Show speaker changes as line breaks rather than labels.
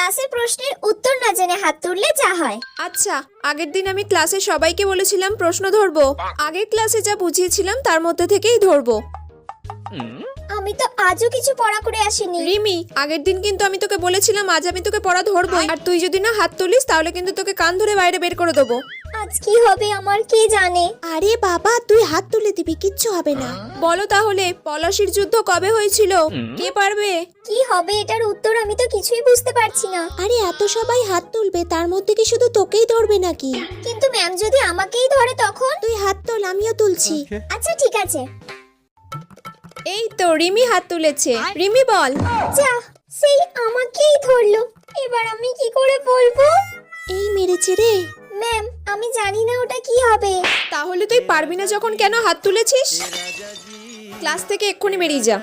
ক্লাসের প্রশ্নের উত্তর না জেনে হাত তুললে যা হয়।
আচ্ছা, আগের দিন আমি ক্লাসে সবাইকে বলেছিলাম প্রশ্ন ধরবো। আগের ক্লাসে যা বুঝিয়েছিলাম তার মধ্যে থেকেই ধরবো।
আমি তো আজও কিছু পড়া করে আসিনি।
রিমি, আগের দিন কিন্তু আমি তোকে বলেছিলাম আজ আমি তোকে পড়া ধরবই, আর তুই যদি না হাত তুলিস তাহলে কিন্তু তোকে কান ধরে বাইরে বের করে দেবো।
আজ কি হবে আমার কে জানে।
আরে বাবা, তুই হাত তুলে দিবি, কিচ্ছু হবে না।
বলো তাহলে পলাশির যুদ্ধ কবে হয়েছিল? কে পারবে?
কি হবে এটার উত্তর আমি তো কিছুই বুঝতে পারছি না।
আরে এত সবাই হাত তুলবে, তার মধ্যে কি শুধু তোকেই ধরবে নাকি?
কিন্তু ম্যাম যদি আমাকেই ধরে তখন?
তুই হাত তোল, আমিও তুলছি।
আচ্ছা ঠিক আছে।
এই তো রিমি হাত তুলেছে। রিমি বল।
যা, সেই আমাকেই ধরলো। এবার আমি কি করে বলবো?
এই মেরেছে রে।
ম্যাম আমি জানি না ওটা কি হবে।
তাহলে তুই পারবি না যখন কেন হাত তুলেছিস? ক্লাস থেকে এক্ষুনি বেরিয়ে যা।